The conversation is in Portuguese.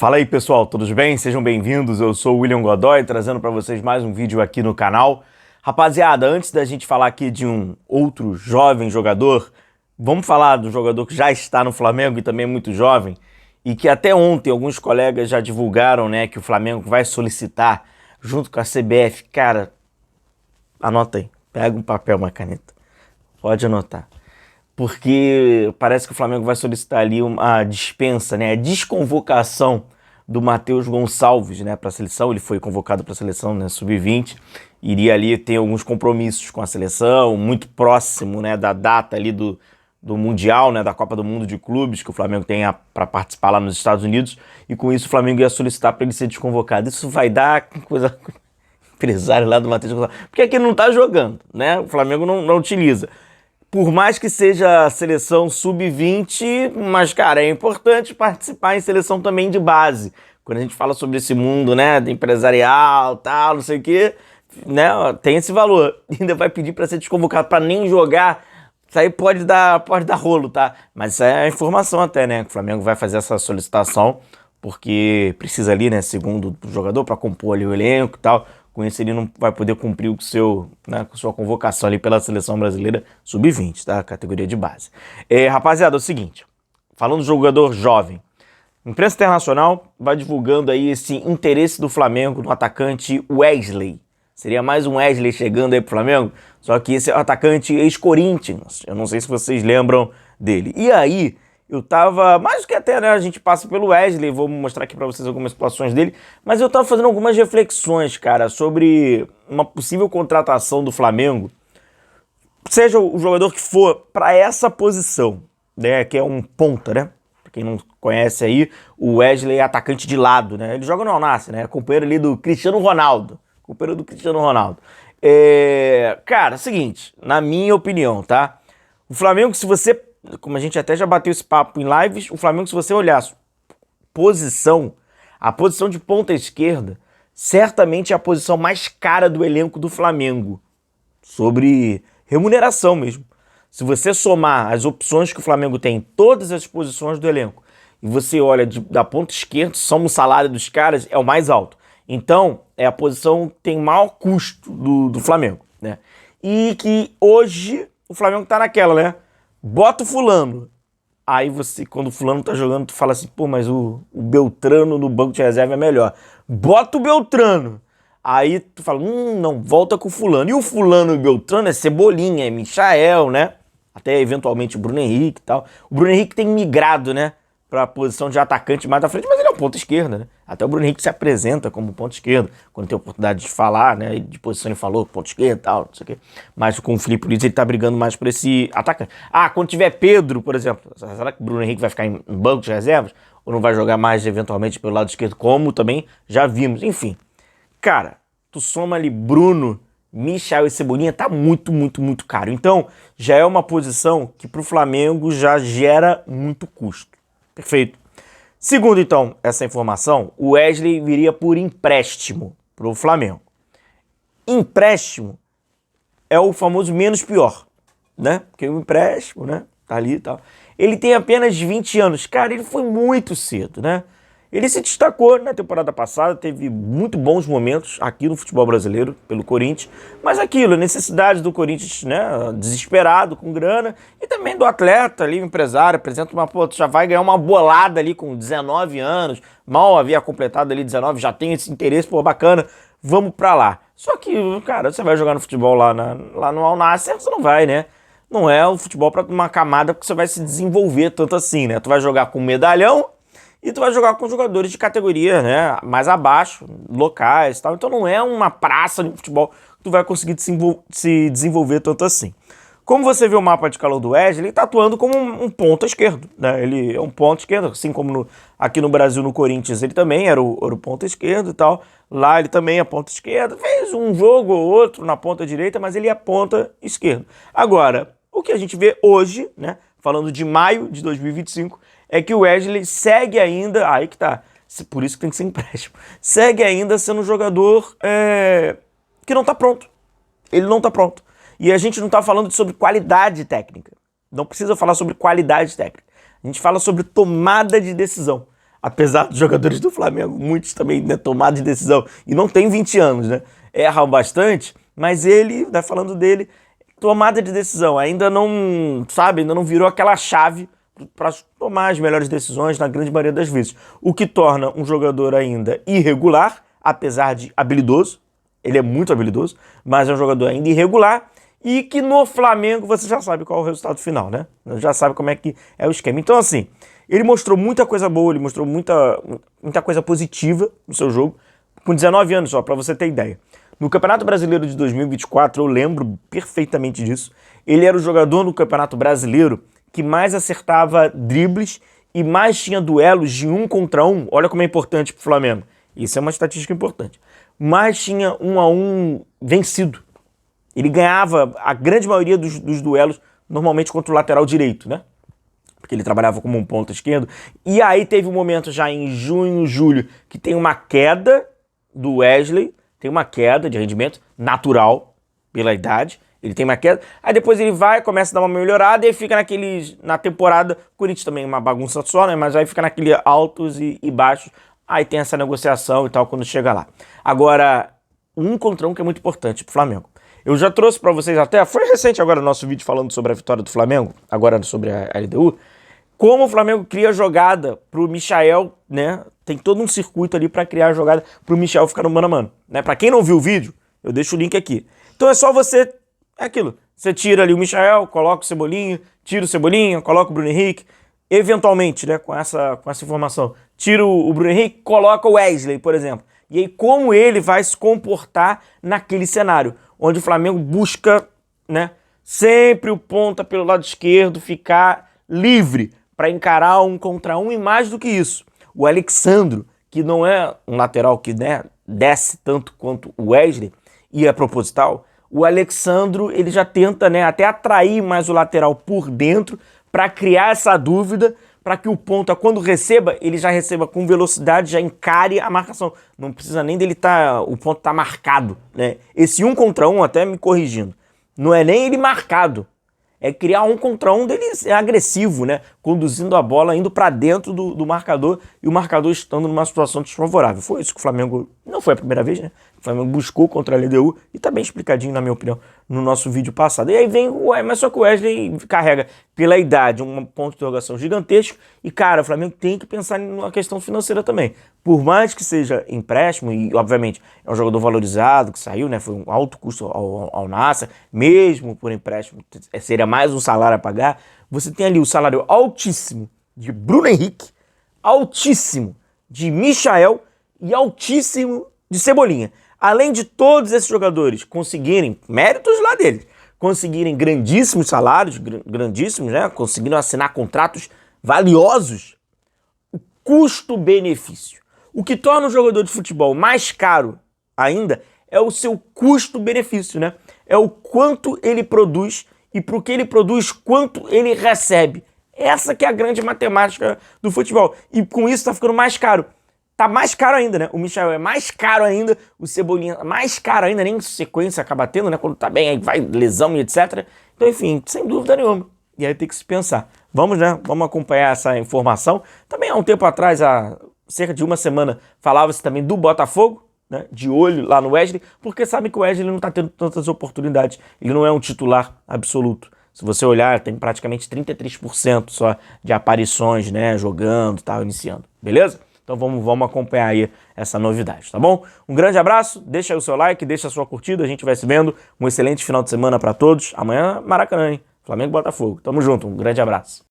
Fala aí pessoal, tudo bem? Sejam bem-vindos, eu sou o William Godoy, trazendo para vocês mais um vídeo aqui no canal. Rapaziada, antes da gente falar aqui de um outro jovem jogador, vamos falar do jogador que já está no Flamengo e também é muito jovem, e que até ontem alguns colegas já divulgaram, né, que o Flamengo vai solicitar junto com a CBF. Cara, anota aí, pega um papel, uma caneta, pode anotar. Porque parece que o Flamengo vai solicitar ali uma dispensa, né, a desconvocação do Matheus Gonçalves, né, para a seleção. Ele foi convocado para a seleção, né, sub-20, iria ali ter alguns compromissos com a seleção, muito próximo, né, da data ali do Mundial, né, da Copa do Mundo de Clubes, que o Flamengo tem para participar lá nos Estados Unidos, e com isso o Flamengo ia solicitar para ele ser desconvocado. Isso vai dar coisa... empresário lá do Matheus Gonçalves, porque aqui não tá jogando, né, o Flamengo não utiliza. Por mais que seja a seleção sub-20, mas, cara, é importante participar em seleção também de base. Quando a gente fala sobre esse mundo, né, de empresarial, tal, não sei o quê, né, tem esse valor. Ainda vai pedir para ser desconvocado, para nem jogar. Isso aí pode dar rolo, tá? Mas isso é a informação até, né, que o Flamengo vai fazer essa solicitação, porque precisa ali, né, segundo o jogador, para compor ali o elenco e tal. Com isso ele não vai poder cumprir o seu, né, com sua convocação ali pela Seleção Brasileira Sub-20, tá? Categoria de base. Rapaziada, é o seguinte, falando do jogador jovem, a imprensa internacional vai divulgando aí esse interesse do Flamengo no atacante Wesley. Seria mais um Wesley chegando aí pro Flamengo, só que esse é o atacante ex-Corinthians. Eu não sei se vocês lembram dele. E aí, eu tava, mais do que até, né, a gente passa pelo Wesley, vou mostrar aqui pra vocês algumas situações dele, mas eu tava fazendo algumas reflexões, cara, sobre uma possível contratação do Flamengo, seja o jogador que for, pra essa posição, né, que é um ponta, né, pra quem não conhece aí, o Wesley é atacante de lado, né, ele joga no Al-Nassr, né, companheiro ali do Cristiano Ronaldo, Cara, seguinte, na minha opinião, tá, o Flamengo, se você... Como a gente até já bateu esse papo em lives, o Flamengo, se você olhar a posição de ponta esquerda, certamente é a posição mais cara do elenco do Flamengo, sobre remuneração mesmo. Se você somar as opções que o Flamengo tem em todas as posições do elenco, e você olha da ponta esquerda, soma o salário dos caras, é o mais alto. Então, é a posição que tem maior custo do Flamengo, né? E que hoje o Flamengo tá naquela, né? Bota o fulano. Aí você, quando o fulano tá jogando, tu fala assim, pô, mas o Beltrano no banco de reserva é melhor. Bota o Beltrano. Aí tu fala, não, volta com o fulano. E o fulano e o Beltrano é Cebolinha, é Michael, né? Até eventualmente o Bruno Henrique e tal. O Bruno Henrique tem migrado, né, pra posição de atacante mais à frente, mas ele é um ponta esquerda, né? Até o Bruno Henrique se apresenta como ponta esquerda, quando tem a oportunidade de falar, né? De posição ele falou, ponta esquerda e tal, não sei o quê. Mas com o Felipe Luiz ele tá brigando mais por esse atacante. Ah, quando tiver Pedro, por exemplo, será que o Bruno Henrique vai ficar em banco de reservas? Ou não vai jogar mais eventualmente pelo lado esquerdo, como também já vimos? Enfim, cara, tu soma ali Bruno, Michael e Cebolinha, tá muito, muito, muito caro. Então, já é uma posição que pro Flamengo já gera muito custo. Perfeito. Segundo, então, essa informação, o Wesley viria por empréstimo para o Flamengo. Empréstimo é o famoso menos pior, né? Porque o empréstimo, né? Tá ali e tal. Ele tem apenas 20 anos. Cara, ele foi muito cedo, né? Ele se destacou na temporada passada, teve muito bons momentos aqui no futebol brasileiro, pelo Corinthians, mas aquilo, a necessidade do Corinthians, né, desesperado, com grana, e também do atleta ali, o empresário, apresenta uma, pô, tu já vai ganhar uma bolada ali com 19 anos, mal havia completado ali 19, já tem esse interesse, pô, bacana, vamos pra lá. Só que, cara, você vai jogar no futebol lá no Al-Nassr, você não vai, né? Não é o futebol pra uma camada porque você vai se desenvolver tanto assim, né? Tu vai jogar com medalhão, e tu vai jogar com jogadores de categoria, né, mais abaixo, locais e tal. Então não é uma praça de futebol que tu vai conseguir se desenvolver tanto assim. Como você vê o mapa de calor do Wesley, ele tá atuando como um ponta esquerdo, né? Ele é um ponta esquerdo, assim como aqui no Brasil, no Corinthians, ele também era o ponta esquerdo e tal. Lá ele também é ponta esquerda, fez um jogo ou outro na ponta direita, mas ele é ponta esquerdo. Agora, o que a gente vê hoje, né, falando de maio de 2025, é que o Wesley segue ainda, aí que tá, por isso que tem que ser empréstimo, segue ainda sendo um jogador que não tá pronto. Ele não tá pronto. E a gente não tá falando sobre qualidade técnica. Não precisa falar sobre qualidade técnica. A gente fala sobre tomada de decisão. apesar dos jogadores do Flamengo, muitos também, né, tomados de decisão, e não tem 20 anos, né, erram bastante, mas ele, né, falando dele, tomada de decisão, ainda não, sabe, ainda não virou aquela chave para tomar as melhores decisões na grande maioria das vezes, o que torna um jogador ainda irregular, apesar de habilidoso, ele é muito habilidoso, mas é um jogador ainda irregular, e que no Flamengo você já sabe qual é o resultado final, né? Já sabe como é que é o esquema. Então, assim, ele mostrou muita coisa boa, ele mostrou muita coisa positiva no seu jogo, com 19 anos só, pra você ter ideia. No Campeonato Brasileiro de 2024, eu lembro perfeitamente disso, ele era o jogador no Campeonato Brasileiro que mais acertava dribles e mais tinha duelos de 1 contra 1. Olha como é importante pro Flamengo. Isso é uma estatística importante. Mais tinha 1 a 1 vencido. Ele ganhava a grande maioria dos duelos, normalmente contra o lateral direito, né? Porque ele trabalhava como um ponta esquerdo. E aí teve um momento já em junho, julho, que tem uma queda do Wesley, tem uma queda de rendimento natural pela idade, ele tem uma queda, aí depois ele vai, começa a dar uma melhorada e fica na temporada, o Corinthians também é uma bagunça só, né? Mas aí fica naquele altos e baixos, aí tem essa negociação e tal quando chega lá. Agora, 1 contra 1 que é muito importante pro Flamengo. Eu já trouxe para vocês até, foi recente agora o nosso vídeo falando sobre a vitória do Flamengo, agora sobre a LDU, como o Flamengo cria jogada pro Michael, né? Tem todo um circuito ali para criar a jogada pro Michael ficar no mano a mano, né? Para quem não viu o vídeo, eu deixo o link aqui. Então é só você, é aquilo, você tira ali o Michael, coloca o Cebolinha, tira o Cebolinha, coloca o Bruno Henrique, eventualmente, né, com essa informação, tira o Bruno Henrique, coloca o Wesley, por exemplo. E aí como ele vai se comportar naquele cenário, onde o Flamengo busca, né, sempre o ponta pelo lado esquerdo ficar livre para encarar 1 contra 1 e mais do que isso. O Alexandro, que não é um lateral que, né, desce tanto quanto o Wesley, e é proposital, o Alexandro ele já tenta, né, até atrair mais o lateral por dentro para criar essa dúvida, para que o ponta, quando receba, ele já receba com velocidade, já encare a marcação. Não precisa nem dele o ponto tá marcado, né? Esse 1 contra 1, até me corrigindo, não é nem ele marcado, é criar 1 contra 1 dele agressivo, né? Conduzindo a bola, indo para dentro do marcador e o marcador estando numa situação desfavorável. Foi isso que o Flamengo, não foi a primeira vez, né? O Flamengo buscou contra a LDU e tá bem explicadinho, na minha opinião, no nosso vídeo passado. E aí vem mas só que o Wesley carrega pela idade um ponto de interrogação gigantesco e, cara, o Flamengo tem que pensar na questão financeira também. Por mais que seja empréstimo e, obviamente, é um jogador valorizado que saiu, né? Foi um alto custo ao Nasser, mesmo por empréstimo, seria mais um salário a pagar. Você tem ali o salário altíssimo de Bruno Henrique, altíssimo de Michael e altíssimo de Cebolinha. Além de todos esses jogadores conseguirem, méritos lá deles, conseguirem grandíssimos salários, grandíssimos, né? Conseguiram assinar contratos valiosos, o custo-benefício. O que torna o jogador de futebol mais caro ainda é o seu custo-benefício, né? É o quanto ele produz e pro que ele produz, quanto ele recebe. Essa que é a grande matemática do futebol. E com isso tá ficando mais caro. Tá mais caro ainda, né? O Michael é mais caro ainda, o Cebolinha é mais caro ainda, nem sequência acaba tendo, né? Quando tá bem, aí vai lesão e etc. Então, enfim, sem dúvida nenhuma. E aí tem que se pensar. Vamos, né? Vamos acompanhar essa informação. Também há um tempo atrás, há cerca de uma semana, falava-se também do Botafogo, né? De olho lá no Wesley, porque sabe que o Wesley não tá tendo tantas oportunidades. Ele não é um titular absoluto. Se você olhar, tem praticamente 33% só de aparições, né? Jogando, tal, iniciando. Beleza? Então vamos acompanhar aí essa novidade, tá bom? Um grande abraço, deixa aí o seu like, deixa a sua curtida, a gente vai se vendo. Um excelente final de semana para todos. Amanhã, Maracanã, hein? Flamengo e Botafogo. Tamo junto, um grande abraço.